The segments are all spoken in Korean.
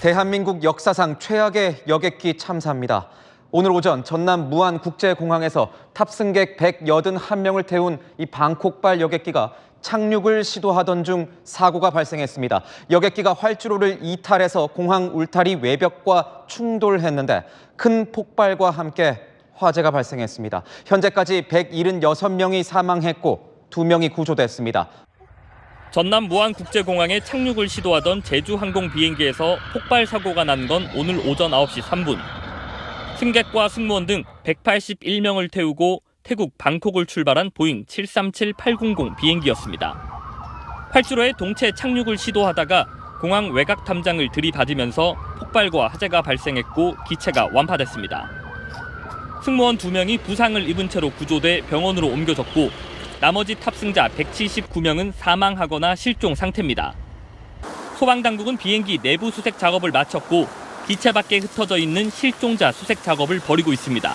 대한민국 역사상 최악의 여객기 참사입니다. 오늘 오전 전남 무안국제공항에서 탑승객 181명을 태운 이 방콕발 여객기가 착륙을 시도하던 중 사고가 발생했습니다. 여객기가 활주로를 이탈해서 공항 울타리 외벽과 충돌했는데 큰 폭발과 함께 화재가 발생했습니다. 현재까지 176명이 사망했고 2명이 구조됐습니다. 전남 무안국제공항에 착륙을 시도하던 제주항공 비행기에서 폭발 사고가 난 건 오늘 오전 9시 3분. 승객과 승무원 등 181명을 태우고 태국 방콕을 출발한 보잉 737-800 비행기였습니다. 활주로에 동체 착륙을 시도하다가 공항 외곽 탐장을 들이받으면서 폭발과 화재가 발생했고 기체가 완파됐습니다. 승무원 2명이 부상을 입은 채로 구조돼 병원으로 옮겨졌고 나머지 탑승자 179명은 사망하거나 실종 상태입니다. 소방당국은 비행기 내부 수색 작업을 마쳤고 기체 밖에 흩어져 있는 실종자 수색 작업을 벌이고 있습니다.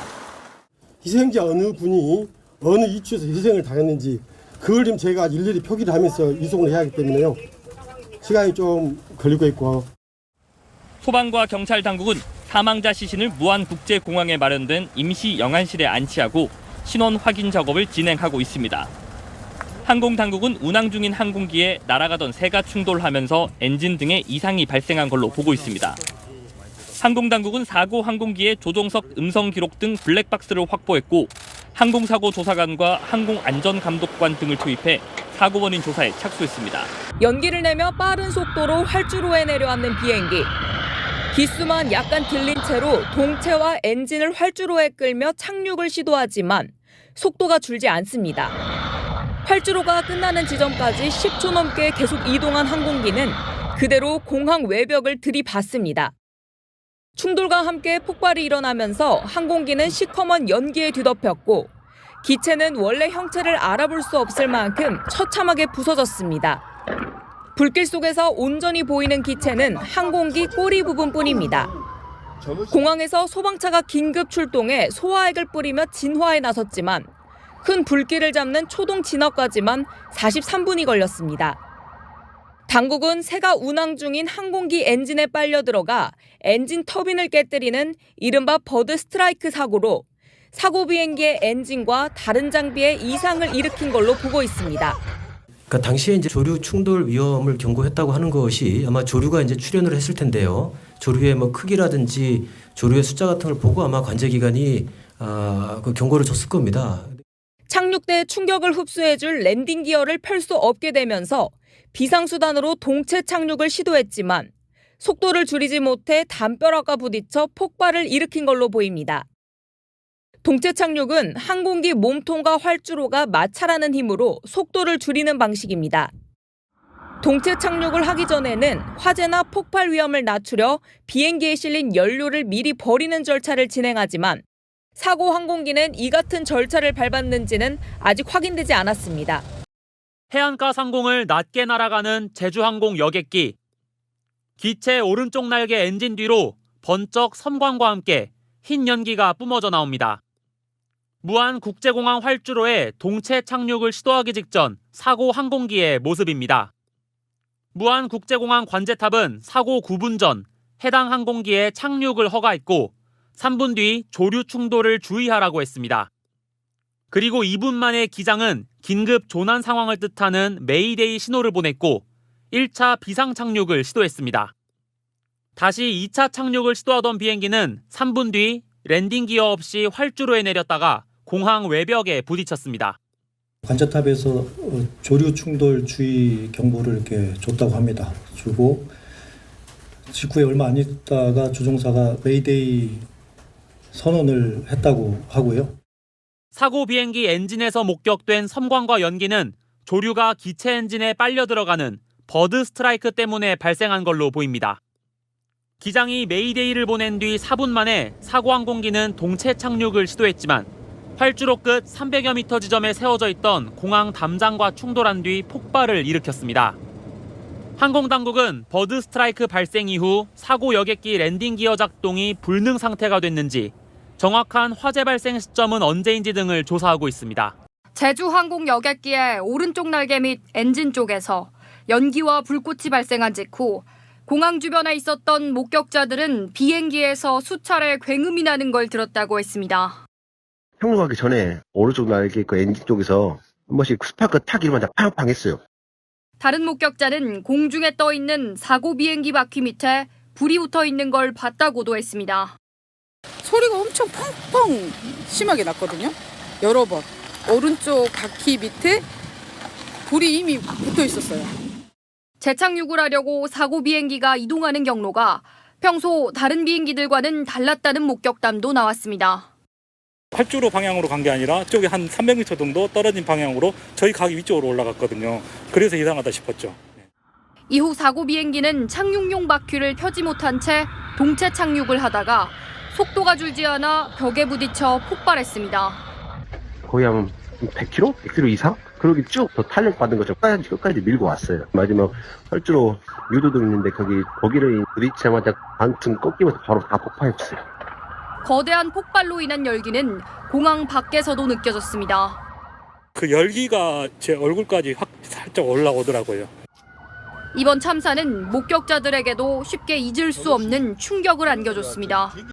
희생자 어느 분이 어느 위치에서 희생을 당했는지 그걸 좀 제가 일일이 표기를 하면서 이송을 해야 하기 때문에요. 시간이 좀 걸리고 있고. 소방과 경찰 당국은 사망자 시신을 무안국제공항에 마련된 임시 영안실에 안치하고 신원 확인 작업을 진행하고 있습니다. 항공당국은 운항 중인 항공기에 날아가던 새가 충돌하면서 엔진 등에 이상이 발생한 걸로 보고 있습니다. 항공당국은 사고 항공기의 조종석 음성 기록 등 블랙박스를 확보했고 항공사고 조사관과 항공안전감독관 등을 투입해 사고 원인 조사에 착수했습니다. 연기를 내며 빠른 속도로 활주로에 내려앉는 비행기. 기수만 약간 들린 채로 동체와 엔진을 활주로에 끌며 착륙을 시도하지만 속도가 줄지 않습니다. 활주로가 끝나는 지점까지 10초 넘게 계속 이동한 항공기는 그대로 공항 외벽을 들이받습니다. 충돌과 함께 폭발이 일어나면서 항공기는 시커먼 연기에 뒤덮였고 기체는 원래 형체를 알아볼 수 없을 만큼 처참하게 부서졌습니다. 불길 속에서 온전히 보이는 기체는 항공기 꼬리 부분뿐입니다. 공항에서 소방차가 긴급 출동해 소화액을 뿌리며 진화에 나섰지만 큰 불길을 잡는 초동 진화까지만 43분이 걸렸습니다. 당국은 새가 운항 중인 항공기 엔진에 빨려 들어가 엔진 터빈을 깨뜨리는 이른바 버드 스트라이크 사고로 사고 비행기의 엔진과 다른 장비에 이상을 일으킨 걸로 보고 있습니다. 그러니까 당시에 이제 조류 충돌 위험을 경고했다고 하는 것이 아마 조류가 이제 출현을 했을 텐데요. 조류의 뭐 크기라든지 조류의 숫자 같은 걸 보고 아마 관제기관이 그 경고를 줬을 겁니다. 착륙대 충격을 흡수해줄 랜딩 기어를 펼 수 없게 되면서 비상수단으로 동체 착륙을 시도했지만 속도를 줄이지 못해 담벼락과 부딪혀 폭발을 일으킨 걸로 보입니다. 동체 착륙은 항공기 몸통과 활주로가 마찰하는 힘으로 속도를 줄이는 방식입니다. 동체 착륙을 하기 전에는 화재나 폭발 위험을 낮추려 비행기에 실린 연료를 미리 버리는 절차를 진행하지만 사고 항공기는 이 같은 절차를 밟았는지는 아직 확인되지 않았습니다. 해안가 상공을 낮게 날아가는 제주항공 여객기. 기체 오른쪽 날개 엔진 뒤로 번쩍 섬광과 함께 흰 연기가 뿜어져 나옵니다. 무안국제공항 활주로에 동체 착륙을 시도하기 직전 사고 항공기의 모습입니다. 무안국제공항 관제탑은 사고 9분 전 해당 항공기에 착륙을 허가했고 3분 뒤 조류 충돌을 주의하라고 했습니다. 그리고 2분 만에 기장은 긴급 조난 상황을 뜻하는 메이데이 신호를 보냈고 1차 비상 착륙을 시도했습니다. 다시 2차 착륙을 시도하던 비행기는 3분 뒤 랜딩 기어 없이 활주로에 내렸다가 공항 외벽에 부딪혔습니다. 관제탑에서 조류 충돌 주의 경보를 이렇게 줬다고 합니다. 주고 직후에 얼마 안 있다가 조종사가 메이데이 선언을 했다고 하고요. 사고 비행기 엔진에서 목격된 섬광과 연기는 조류가 기체 엔진에 빨려 들어가는 버드 스트라이크 때문에 발생한 걸로 보입니다. 기장이 메이데이를 보낸 뒤 4분 만에 사고 항공기는 동체 착륙을 시도했지만 활주로 끝 300여 미터 지점에 세워져 있던 공항 담장과 충돌한 뒤 폭발을 일으켰습니다. 항공당국은 버드 스트라이크 발생 이후 사고 여객기 랜딩 기어 작동이 불능 상태가 됐는지 정확한 화재 발생 시점은 언제인지 등을 조사하고 있습니다. 제주항공 여객기의 오른쪽 날개 및 엔진 쪽에서 연기와 불꽃이 발생한 직후 공항 주변에 있었던 목격자들은 비행기에서 수차례 굉음이 나는 걸 들었다고 했습니다. 착륙하기 전에 오른쪽 날개 그 엔진 쪽에서 한 번씩 스파크 타기만 다 팡팡 했어요. 다른 목격자는 공중에 떠 있는 사고 비행기 바퀴 밑에 불이 붙어 있는 걸 봤다고도 했습니다. 소리가 엄청 펑펑 심하게 났거든요. 여러 번. 오른쪽 바퀴 밑에 불이 이미 붙어 있었어요. 재착륙을 하려고 사고 비행기가 이동하는 경로가 평소 다른 비행기들과는 달랐다는 목격담도 나왔습니다. 활주로 방향으로 간 게 아니라 쪽에 한 300m 정도 떨어진 방향으로 저희 가기 위쪽으로 올라갔거든요. 그래서 이상하다 싶었죠. 이후 사고 비행기는 착륙용 바퀴를 펴지 못한 채 동체 착륙을 하다가 속도가 줄지 않아 벽에 부딪혀 폭발했습니다. 거의 한 100km? 100km 이상? 그러기 쭉 더 탄력받은 것처럼 끝까지 밀고 왔어요. 마지막 활주로 유도도 있는데 거기를 부딪히자마자 반틈 꺾이면서 바로 다 폭파했어요. 거대한 폭발로 인한 열기는 공항 밖에서도 느껴졌습니다. 그 열기가 제 얼굴까지 확 살짝 올라오더라고요. 이번 참사는 목격자들에게도 쉽게 잊을 수 없는 충격을 안겨줬습니다.